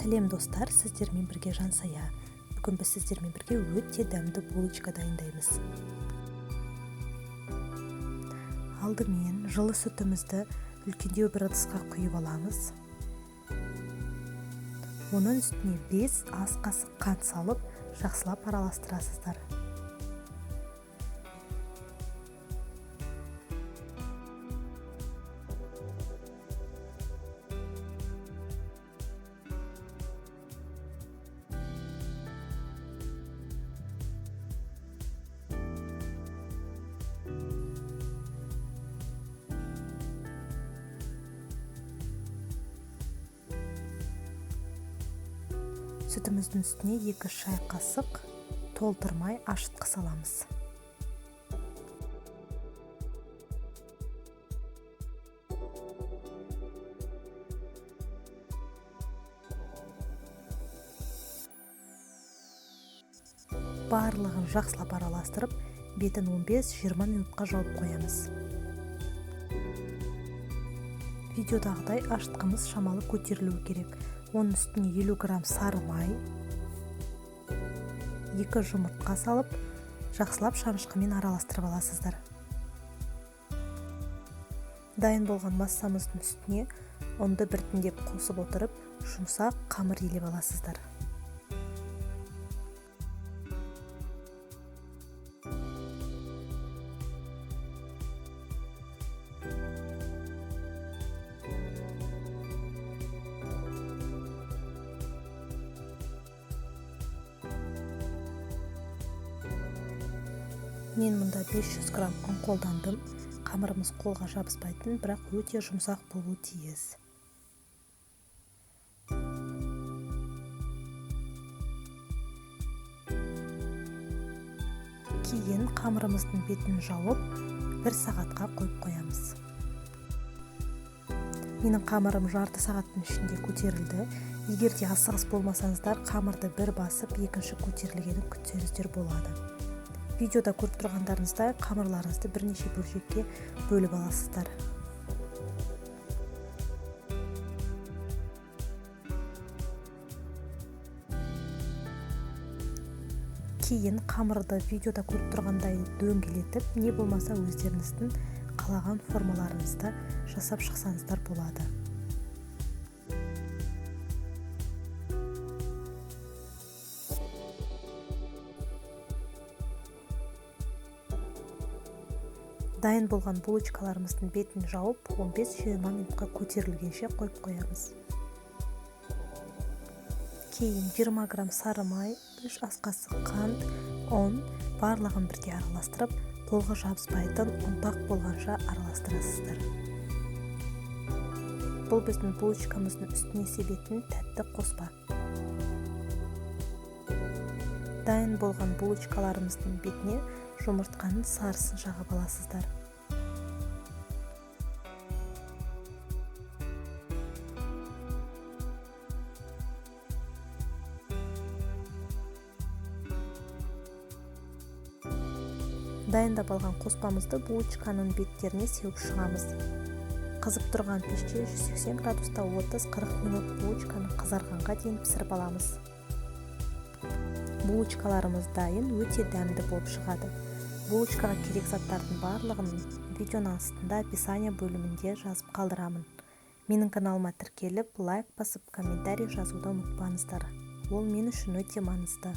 Сәлем достар, сіздермен бірге Жансая. Бүгін біз сіздермен бірге өте дәмді булочка дайындаймыз. Алдымен жылы сүтімізді үлкендеу бір ыдысқа құйып аламыз. Оның үстіне 5 ас қасық қант салып, жақсылап араластырасыздар. Сүтіміздің үстіне 2 шай қасық толтырмай ашытқы саламыз. Барлығын жақсылап араластырып, бетін 15-20 минутқа жауып қоямыз. Видеодағыдай ашытқымыз шамалы көтерілуі керек. Оның үстіне 50 грамм сары май, 2 жұмыртқа салып, жақсылап шанышқымен араластырып аласыздар. Дайын болған массамыздың үстіне ұнды біртіндеп қосып отырып, жұмсақ қамыр елеп аласыздар. Мен мұнда 500 грамм ұн қолдандым. Қамырымыз қолға жабыспайтын, бірақ өте жұмсақ болуы тиіс. Кейін қамырымыздың бетін жауып, 1 сағатқа қойып қоямыз. Менің қамырым жарты сағаттың ішінде көтерілді. Егер де асығыс болмасаңыздар, қамырды бір басып, екінші көтерілгенін күтсеңіздер болады. Видеода көріп тұрғандарыңыздай қамырларыңызды бірнеше бөлшекке бөліп аласыздар. Кейін қамырды видеода көріп тұрғандай дөңгелетіп, не болмаса өздеріңіздің қалаған формаларыңызды жасап шықсаңыздар болады. Дайын болған булочкаларымыздың бетін жауып, 15-20 минутқа көтерілгенше қойып қоямыз. Кейін 20 грамм сары май, 3 ас қасық қант, ұн барлығын бірге араластырып, қолға жабыспайтын ұнтақ болғанша араластырасыздар. Бұл біздің булочкамыздың үстіне себетін тәтті қоспа. Дайын болған булочкаларымыздың бетіне жұмыртқаның сарысын жағып аласыздар. Дайындап алған қоспамызды булочканың беттеріне сеуіп шығамыз. Қызып тұрған пеште 180 градуста 30-40 минут булочканы қызарғанға дейін пісіріп аламыз. Булочкаларымыз дайын, өте дәмді болып шығады. Булочкаға керек заттардың барлығын видеоның астында описание бөлімінде жазып қалдырамын. Менің каналыма тіркеліп, лайк басып, комментарий жазуды ұмытпаңыздар. Ол мен үшін өте маңызды.